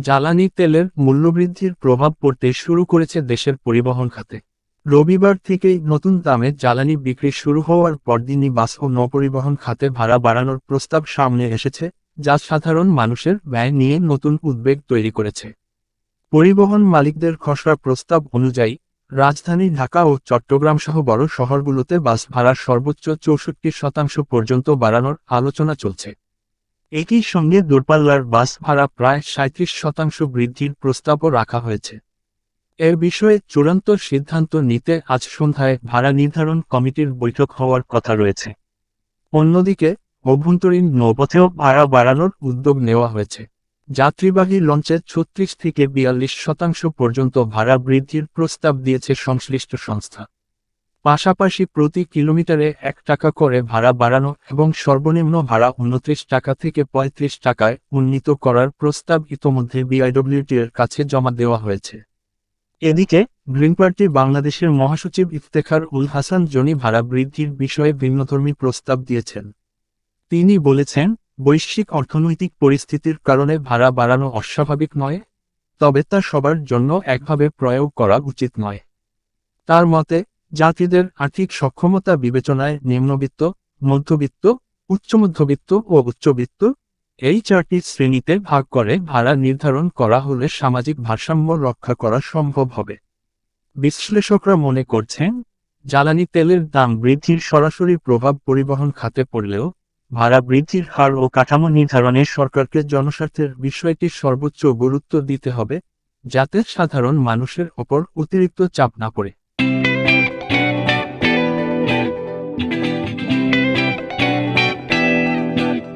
জ্বালানি তেলের মূল্যবৃদ্ধির প্রভাব পড়তে শুরু করেছে দেশের পরিবহন খাতে। রবিবার থেকেই নতুন দামে জ্বালানি বিক্রি শুরু হওয়ার পরদিনই বাস ও নৌপরিবহন খাতে ভাড়া বাড়ানোর প্রস্তাব সামনে এসেছে, যা সাধারণ মানুষের ব্যয় নিয়ে নতুন উদ্বেগ তৈরি করেছে। পরিবহন মালিকদের খসড়া প্রস্তাব অনুযায়ী রাজধানী ঢাকা ও চট্টগ্রাম সহ বড় শহরগুলোতে বাস ভাড়া সর্বোচ্চ 64% পর্যন্ত বাড়ানোর আলোচনা চলছে। একই সঙ্গে দূরপাল্লার বাস ভাড়া প্রায় 37% বৃদ্ধির প্রস্তাবও রাখা হয়েছে। এর বিষয়ে চূড়ান্ত সিদ্ধান্ত নিতে আজ সন্ধ্যায় ভাড়া নির্ধারণ কমিটির বৈঠক হওয়ার কথা রয়েছে। অন্যদিকে অভ্যন্তরীণ নৌপথেও ভাড়া বাড়ানোর উদ্যোগ নেওয়া হয়েছে। যাত্রীবাহী লঞ্চে 36 থেকে 42% পর্যন্ত ভাড়া বৃদ্ধির প্রস্তাব দিয়েছে সংশ্লিষ্ট সংস্থা। পাশাপাশি প্রতি কিলোমিটারে 1 টাকা করে ভাড়া বাড়ানো এবং সর্বনিম্ন ভাড়া 29 টাকা থেকে 35 টাকায় উন্নীত করার প্রস্তাব ইতোমধ্যে বিআইডব্লিউটির কাছে জমা দেওয়া হয়েছে। এদিকে গ্রিন পার্টি বাংলাদেশের মহাসচিব ইফতেখার উল হাসান জনি ভাড়া বৃদ্ধির বিষয়ে ভিন্নধর্মী প্রস্তাব দিয়েছেন। তিনি বলেছেন, বৈশ্বিক অর্থনৈতিক পরিস্থিতির কারণে ভাড়া বাড়ানো অস্বাভাবিক নয়, তবে তা সবার জন্য একভাবে প্রয়োগ করা উচিত নয়। তার মতে, যাত্রীদের আর্থিক সক্ষমতা বিবেচনায় নিম্নবিত্ত, মধ্যবিত্ত, উচ্চমধ্যবিত্ত ও উচ্চবিত্ত এই 4টি শ্রেণীতে ভাগ করে ভাড়া নির্ধারণ করা হলে সামাজিক ভারসাম্য রক্ষা করা সম্ভব হবে। বিশ্লেষকরা মনে করছেন, জ্বালানি তেলের দাম বৃদ্ধির সরাসরি প্রভাব পরিবহন খাতে পড়লেও ভাড়া বৃদ্ধির হার ও কাঠামো নির্ধারণে সরকারকে জনস্বার্থের বিষয়টি সর্বোচ্চ গুরুত্ব দিতে হবে, যাতে সাধারণ মানুষের ওপর অতিরিক্ত চাপ না পড়ে।